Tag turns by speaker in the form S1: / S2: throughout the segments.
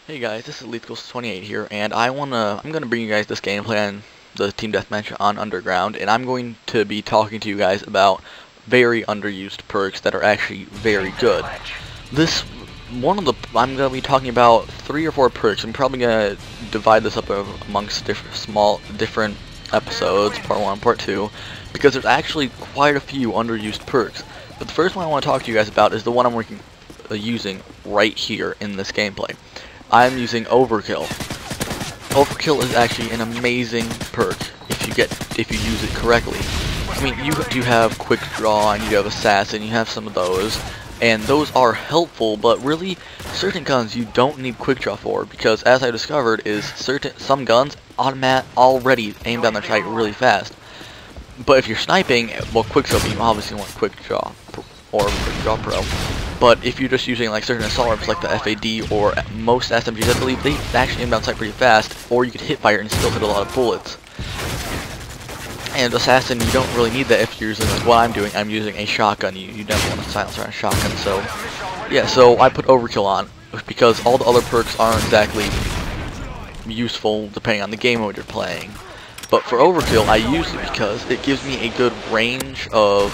S1: Hey guys, this is Lethal28 here, and I'm gonna bring you guys this gameplay on the Team Deathmatch on Underground, and I'm going to be talking to you guys about very underused perks that are actually very good. I'm gonna be talking about 3 or 4 perks. I'm probably gonna divide this up amongst different episodes, part 1 and part 2, because there's actually quite a few underused perks. But the first one I want to talk to you guys about is the one I'm using right here in this gameplay. I'm using Overkill. Overkill is actually an amazing perk if you use it correctly. I mean, you have Quick Draw and you have Assassin, you have some of those, and those are helpful, but really certain guns you don't need Quick Draw for, because as I discovered is some guns already aim down their sight really fast. But if you're sniping, well, Quick Draw, you obviously want Quick Draw or Quick Draw Pro. But if you're just using like certain assault rifles like the FAD or most SMGs, I believe they actually aim down sight pretty fast, or you could hit fire and still hit a lot of bullets. And Assassin, you don't really need that if you're using like what I'm doing. I'm using a shotgun. You never want to silence around a shotgun. So yeah, so I put Overkill on because all the other perks aren't exactly useful depending on the game mode you're playing. But for Overkill, I use it because it gives me a good range of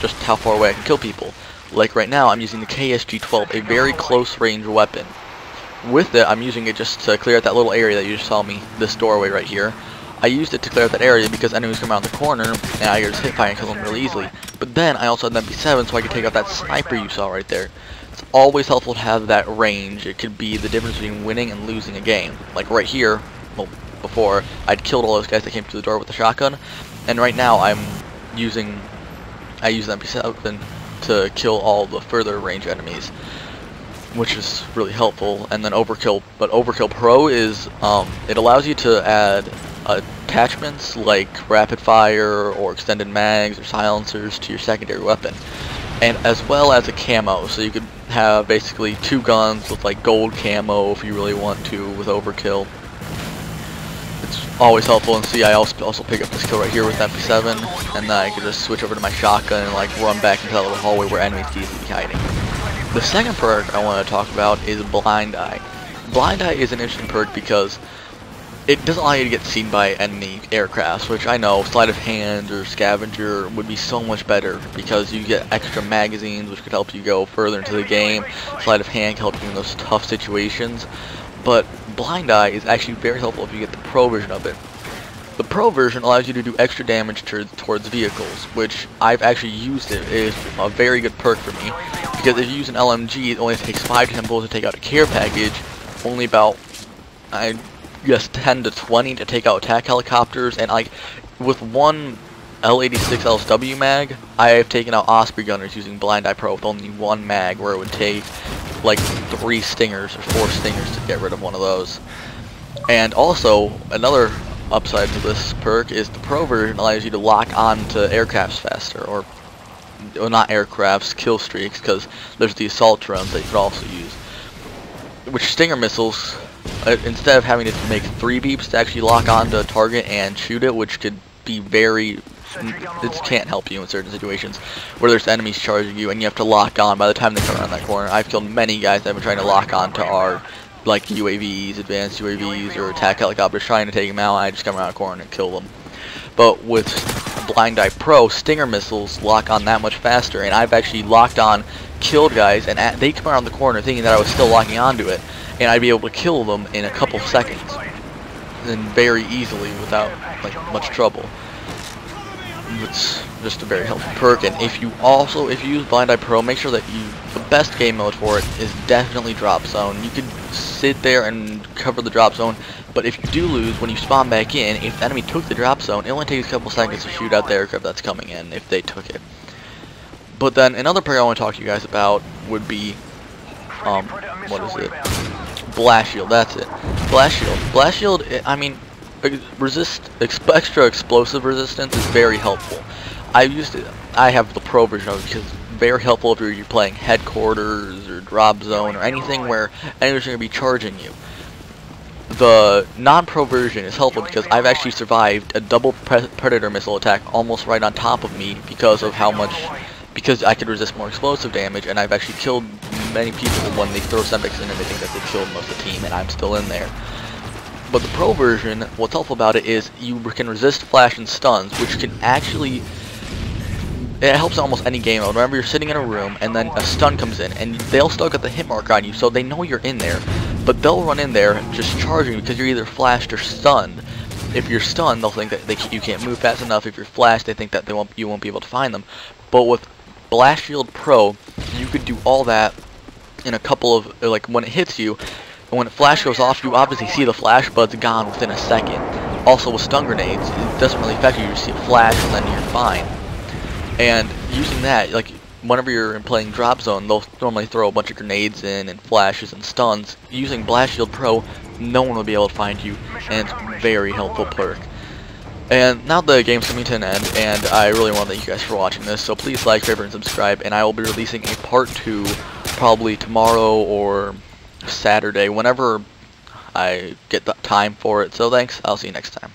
S1: just how far away I can kill people. Like right now, I'm using the KSG-12, a very close range weapon. With it, I'm using it just to clear out that little area that you just saw me, this doorway right here. I used it to clear out that area because enemies come around the corner, and I could just hit fire and kill them really easily. But then, I also had an MP7, so I could take out that sniper you saw right there. It's always helpful to have that range. It could be the difference between winning and losing a game. Like right here, well, before, I'd killed all those guys that came through the door with the shotgun, and right now, I use the MP7 to kill all the further range enemies, which is really helpful. And then Overkill Pro is it allows you to add attachments like rapid fire or extended mags or silencers to your secondary weapon, and as well as a camo, so you could have basically 2 guns with like gold camo if you really want to with Overkill. It's always helpful, and see I also pick up this kill right here with MP7, and then I can just switch over to my shotgun and like run back into that little hallway where enemies can easily be hiding. The second perk I want to talk about is Blind Eye. Blind Eye is an interesting perk because it doesn't allow you to get seen by enemy aircrafts, which I know Sleight of Hand or Scavenger would be so much better because you get extra magazines which could help you go further into the game. Sleight of Hand can help you in those tough situations. But Blind Eye is actually very helpful if you get the Pro version of it. The Pro version allows you to do extra damage towards vehicles, which I've actually used it. It is a very good perk for me, because if you use an LMG, it only takes 5 to 10 bullets to take out a care package, only about, I guess, 10 to 20 to take out attack helicopters, and like, with one L86 LSW mag, I have taken out Osprey gunners using Blind Eye Pro with only 1 mag, where it would take like 3 stingers or 4 stingers to get rid of one of those. And also, another upside to this perk is the Pro version allows you to lock on to aircrafts faster, or not aircrafts, kill streaks, because there's the assault drones that you could also use. Which Stinger missiles, instead of having to make 3 beeps to actually lock on to a target and shoot it, which could be it can't help you in certain situations where there's enemies charging you and you have to lock on by the time they come around that corner. I've killed many guys that have been trying to lock on to our like UAVs, advanced UAVs, or attack helicopters, trying to take them out. I just come around a corner and kill them. But with Blind Eye Pro, Stinger missiles lock on that much faster, and I've actually locked on, killed guys, and they come around the corner thinking that I was still locking onto it, and I'd be able to kill them in a couple seconds, and very easily without like much trouble. It's just a very helpful perk. And if you use Blind Eye Pro, make sure that the best game mode for it is definitely drop zone. You could sit there and cover the drop zone, but if you do lose, when you spawn back in, if the enemy took the drop zone, it only takes a couple seconds to shoot out the aircraft that's coming in if they took it. But then another perk I want to talk to you guys about would be what is it? Blast Shield. That's it. Blast Shield. Blast Shield, I mean, extra explosive resistance is very helpful. I have the Pro version of it because it's very helpful if you're playing headquarters or drop zone or anything where enemies are going to be charging you. The non-Pro version is helpful because I've actually survived a double Predator missile attack almost right on top of me because I could resist more explosive damage, and I've actually killed many people when they throw Semtex in and they think that they've killed most of the team, and I'm still in there. But the pro version, what's helpful about it is you can resist flash and stuns, which can actually, it helps in almost any game mode. Remember, you're sitting in a room and then a stun comes in and they'll still get the hit mark on you, so they know you're in there, but they'll run in there just charging because you're either flashed or stunned. If you're stunned, they'll think that you can't move fast enough. If you're flashed, they think that you won't be able to find them. But with Blast Shield Pro, you could do all that in a couple of, like, when it hits you, and when the flash goes off, you obviously see the flash, but it's gone within a second. Also with stun grenades, it doesn't really affect you. You just see a flash and then you're fine. And using that, like, whenever you're playing Drop Zone, they'll normally throw a bunch of grenades in and flashes and stuns. Using Blast Shield Pro, no one will be able to find you, and it's a very helpful perk. And now the game's coming to an end, and I really want to thank you guys for watching this, so please like, favorite, and subscribe, and I will be releasing a part 2 probably tomorrow or Saturday, whenever I get the time for it. So thanks, I'll see you next time.